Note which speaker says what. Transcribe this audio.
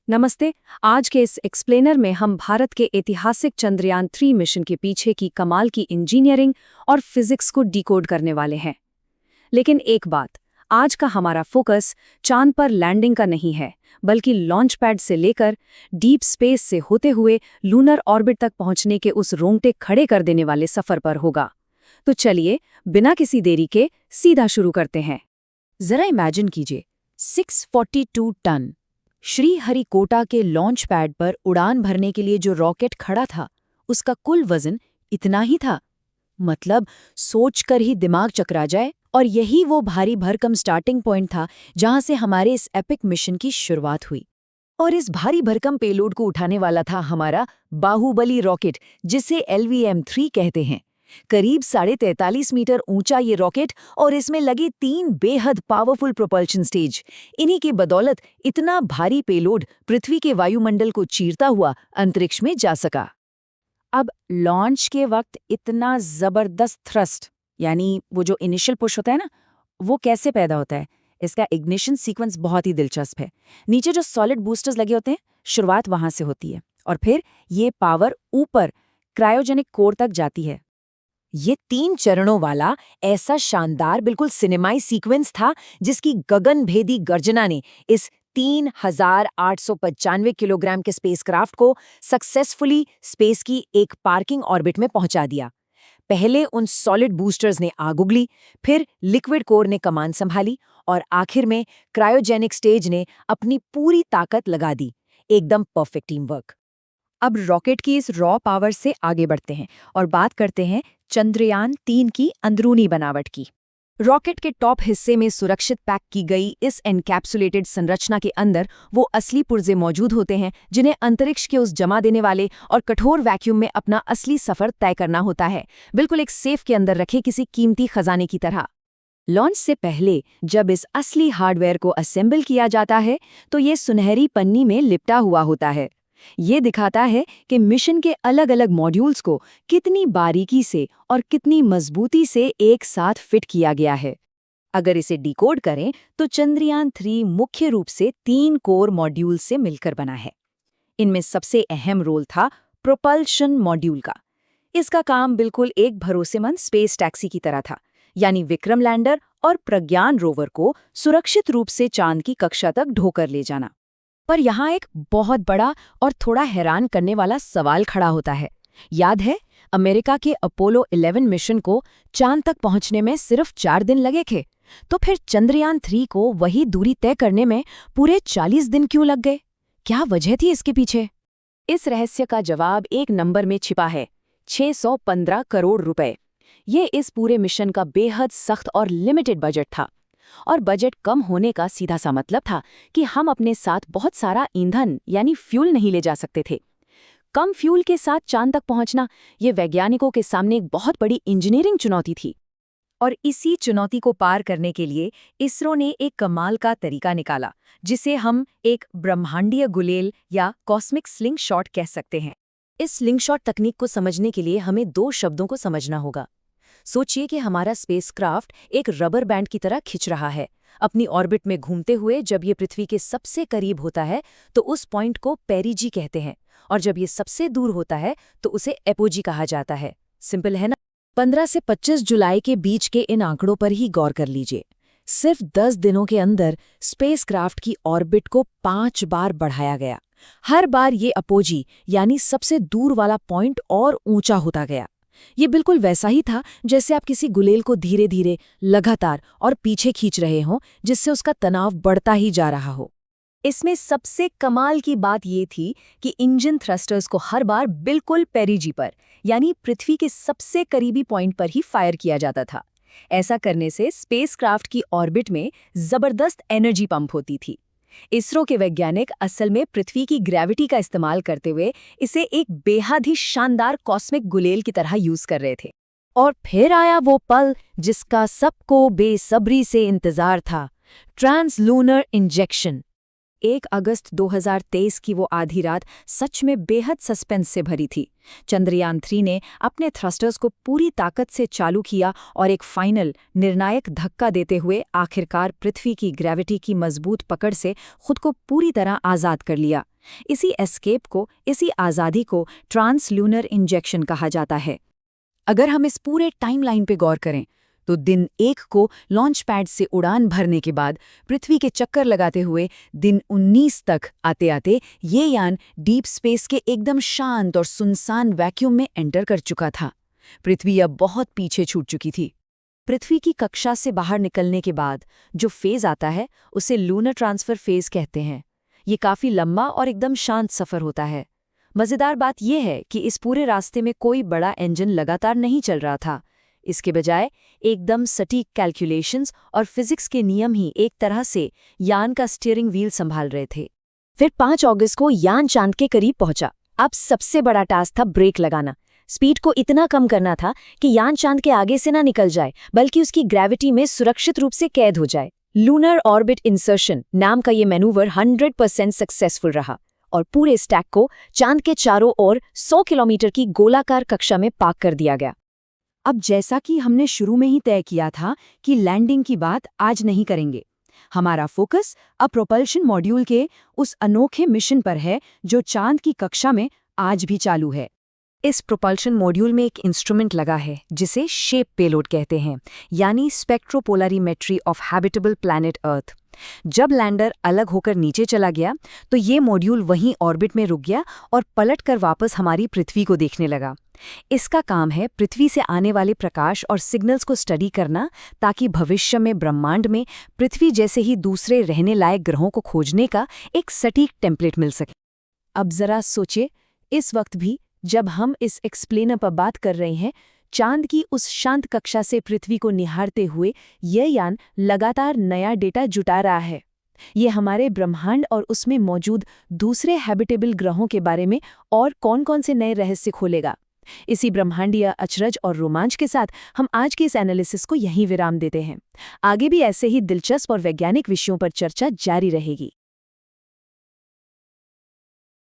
Speaker 1: नमस्ते। आज के इस एक्सप्लेनर में हम भारत के ऐतिहासिक चंद्रयान-3 मिशन के पीछे की कमाल की इंजीनियरिंग और फिजिक्स को डिकोड करने वाले हैं। लेकिन एक बात, आज का हमारा फोकस चांद पर लैंडिंग का नहीं है, बल्कि लॉन्च पैड से लेकर डीप स्पेस से होते हुए लूनर ऑर्बिट तक पहुंचने के उस रोंगटे खड़े कर देने वाले सफर पर होगा। तो चलिए, बिना किसी देरी के सीधा शुरू करते हैं।
Speaker 2: जरा इमेजिन कीजिए, 642 टन श्रीहरिकोटा के लॉन्च पैड पर उड़ान भरने के लिए जो रॉकेट खड़ा था, उसका कुल वजन इतना ही था। मतलब सोचकर ही दिमाग चकरा जाए। और यही वो भारी भरकम स्टार्टिंग पॉइंट था जहां से हमारे इस एपिक मिशन की शुरुआत हुई। और इस भारी भरकम पेलोड को उठाने वाला था हमारा बाहुबली रॉकेट, जिसे LVM-3 कहते हैं। करीब 43.5 मीटर ऊंचा ये रॉकेट और इसमें लगे 3 बेहद पावरफुल प्रोपल्शन स्टेज। इन्हीं की बदौलत इतना भारी पेलोड पृथ्वी के वायुमंडल को चीरता हुआ अंतरिक्ष में जा सका। अब लॉन्च के वक्त इतना जबरदस्त थ्रस्ट, यानी वो जो इनिशियल पुश होता है ना, वो कैसे पैदा होता है? इसका इग्निशन सीक्वेंस बहुत ही दिलचस्प है। नीचे जो सॉलिड बूस्टर्स लगे होते हैं, शुरुआत वहां से होती है और फिर ये पावर ऊपर क्रायोजेनिक कोर तक जाती है। ये 3 चरणों वाला ऐसा शानदार बिल्कुल सिनेमाई सीक्वेंस था जिसकी गगनभेदी गर्जना ने इस 3895 किलोग्राम के स्पेसक्राफ्ट को सक्सेसफुली स्पेस की एक पार्किंग ऑर्बिट में पहुंचा दिया। पहले उन सॉलिड बूस्टर्स ने आग उगली, फिर लिक्विड कोर ने कमान संभाली और आखिर में क्रायोजेनिक स्टेज ने अपनी पूरी ताकत लगा दी। एकदम परफेक्ट टीम वर्क।
Speaker 1: अब रॉकेट की इस रॉ पावर से आगे बढ़ते हैं और बात करते हैं चंद्रयान-3 की अंदरूनी बनावट की। रॉकेट के टॉप हिस्से में सुरक्षित पैक की गई इस एनकैप्सुलेटेड संरचना के अंदर वो असली पुर्जे मौजूद होते हैं जिन्हें अंतरिक्ष के उस जमा देने वाले और कठोर वैक्यूम में अपना असली सफर तय करना होता है, बिल्कुल एक सेफ के अंदर रखे किसी कीमती खजाने की तरह। लॉन्च से पहले जब इस असली हार्डवेयर को असेंबल किया जाता है तो ये सुनहरी पन्नी में लिपटा हुआ होता है। ये दिखाता है कि मिशन के अलग अलग मॉड्यूल्स को कितनी बारीकी से और कितनी मजबूती से एक साथ फिट किया गया है। अगर इसे डिकोड करें तो चंद्रयान-3 मुख्य रूप से 3 कोर मॉड्यूल से मिलकर बना है। इनमें सबसे अहम रोल था प्रोपल्शन मॉड्यूल का। इसका काम बिल्कुल एक भरोसेमंद स्पेस टैक्सी की तरह था, यानी विक्रम लैंडर और प्रज्ञान रोवर को सुरक्षित रूप से चांद की कक्षा तक ढोकर ले जाना। पर यहाँ एक बहुत बड़ा और थोड़ा हैरान करने वाला सवाल खड़ा होता है। याद है, अमेरिका के अपोलो 11 मिशन को चांद तक पहुंचने में सिर्फ 4 दिन लगे थे, तो फिर चंद्रयान-3 को वही दूरी तय करने में पूरे 40 दिन क्यों लग गए? क्या वजह थी इसके पीछे? इस रहस्य का जवाब एक नंबर में छिपा है, 615 करोड़ रुपए। ये इस पूरे मिशन का बेहद सख्त और लिमिटेड बजट था। और बजट कम होने का सीधा सा मतलब था कि हम अपने साथ बहुत सारा ईंधन यानी फ्यूल नहीं ले जा सकते थे। कम फ्यूल के साथ चांद तक पहुंचना ये वैज्ञानिकों के सामने एक बहुत बड़ी इंजीनियरिंग चुनौती थी। और इसी चुनौती को पार करने के लिए इसरो ने एक कमाल का तरीका निकाला, जिसे हम एक ब्रह्मांडीय गुलेल या कॉस्मिक स्लिंग शॉट कह सकते हैं। इस स्लिंग शॉट तकनीक को समझने के लिए हमें 2 शब्दों को समझना होगा। सोचिए कि हमारा स्पेसक्राफ्ट एक रबर बैंड की तरह खिंच रहा है, अपनी ऑर्बिट में घूमते हुए। जब ये पृथ्वी के सबसे करीब होता है तो उस पॉइंट को पेरिजी कहते हैं, और जब ये सबसे दूर होता है तो उसे एपोजी कहा जाता है। सिंपल है ना?
Speaker 2: 15 से 25 जुलाई के बीच के इन आंकड़ों पर ही गौर कर लीजिए। सिर्फ 10 दिनों के अंदर स्पेसक्राफ्ट की ऑर्बिट को 5 बार बढ़ाया गया। हर बार ये अपोजी यानी सबसे दूर वाला पॉइंट और ऊंचा होता गया। ये बिल्कुल वैसा ही था जैसे आप किसी गुलेल को धीरे धीरे, लगातार और पीछे खींच रहे हों, जिससे उसका तनाव बढ़ता ही जा रहा हो।
Speaker 1: इसमें सबसे कमाल की बात ये थी कि इंजन थ्रस्टर्स को हर बार बिल्कुल पेरिजी पर, यानी पृथ्वी के सबसे करीबी पॉइंट पर ही फायर किया जाता था। ऐसा करने से स्पेसक्राफ्ट की ऑर्बिट में जबरदस्त एनर्जी पंप होती थी। इसरो के वैज्ञानिक असल में पृथ्वी की ग्रेविटी का इस्तेमाल करते हुए इसे एक बेहद ही शानदार कॉस्मिक गुलेल की तरह यूज कर रहे थे। और फिर आया वो पल जिसका सबको बेसब्री से इंतजार था, ट्रांसलूनर इंजेक्शन।
Speaker 2: 1 अगस्त 2023 की वो आधी रात सच में बेहद सस्पेंस से भरी थी। चंद्रयान-3 ने अपने थ्रस्टर्स को पूरी ताकत से चालू किया और एक फाइनल निर्णायक धक्का देते हुए आखिरकार पृथ्वी की ग्रेविटी की मजबूत पकड़ से खुद को पूरी तरह आज़ाद कर लिया।
Speaker 1: इसी एस्केप को, इसी आज़ादी को ट्रांसल्यूनर इंजेक्शन कहा जाता है।
Speaker 2: अगर हम इस पूरे टाइमलाइन पे गौर करें तो दिन 1 को लॉन्च पैड से उड़ान भरने के बाद पृथ्वी के चक्कर लगाते हुए दिन 19 तक आते-आते ये यान डीप स्पेस के एकदम शांत और सुनसान वैक्यूम में एंटर कर चुका था। पृथ्वी अब बहुत पीछे छूट चुकी थी।
Speaker 1: पृथ्वी की कक्षा से बाहर निकलने के बाद जो फेज आता है उसे लूनर ट्रांसफर फेज कहते हैं। ये काफी लंबा और एकदम शांत सफर होता है। मजेदार बात यह है कि इस पूरे रास्ते में कोई बड़ा इंजन लगातार नहीं चल रहा था। इसके बजाय एकदम सटीक कैलकुलेशंस और फिजिक्स के नियम ही एक तरह से यान का स्टीयरिंग व्हील संभाल रहे थे।
Speaker 2: फिर 5 अगस्त को यान चांद के करीब पहुंचा। अब सबसे बड़ा टास्क था ब्रेक लगाना। स्पीड को इतना कम करना था कि यान चांद के आगे से ना निकल जाए, बल्कि उसकी ग्रेविटी में सुरक्षित रूप से कैद हो जाए। लूनर ऑर्बिट इंसर्शन नाम का ये मैनूवर 100% सक्सेसफुल रहा और पूरे स्टैक को चांद के चारों ओर 100 किलोमीटर की गोलाकार कक्षा में पार्क कर दिया गया।
Speaker 1: अब जैसा कि हमने शुरू में ही तय किया था कि लैंडिंग की बात आज नहीं करेंगे, हमारा फोकस अब प्रोपल्शन मॉड्यूल के उस अनोखे मिशन पर है जो चांद की कक्षा में आज भी चालू है।
Speaker 2: इस प्रोपल्शन मॉड्यूल में एक इंस्ट्रूमेंट लगा है जिसे शेप पेलोड कहते हैं, यानी spectropolarimetry of habitable planet earth. जब लैंडर अलग होकर नीचे चला गया तो ये मॉड्यूल वहीं ऑर्बिट में रुक गया और पलटकर वापस हमारी पृथ्वी को देखने लगा। इसका काम है पृथ्वी से आने वाले प्रकाश और सिग्नल्स को स्टडी करना, ताकि भविष्य में ब्रह्मांड में पृथ्वी जैसे ही दूसरे रहने लायक ग्रहों को खोजने का एक सटीक टेम्पलेट मिल सके।
Speaker 1: अब जरा सोचे, इस वक्त भी जब हम इस एक्सप्लेनर पर बात कर रहे हैं, चांद की उस शांत कक्षा से पृथ्वी को निहारते हुए यह यान लगातार नया डेटा जुटा रहा है। ये हमारे ब्रह्मांड और उसमें मौजूद दूसरे हैबिटेबल ग्रहों के बारे में और कौन-कौन से नए रहस्य खोलेगा। इसी ब्रह्मांडीय अचरज और रोमांच के साथ हम आज के इस एनालिसिस को यहीं विराम देते हैं। आगे भी ऐसे ही दिलचस्प और वैज्ञानिक विषयों पर चर्चा जारी रहेगी।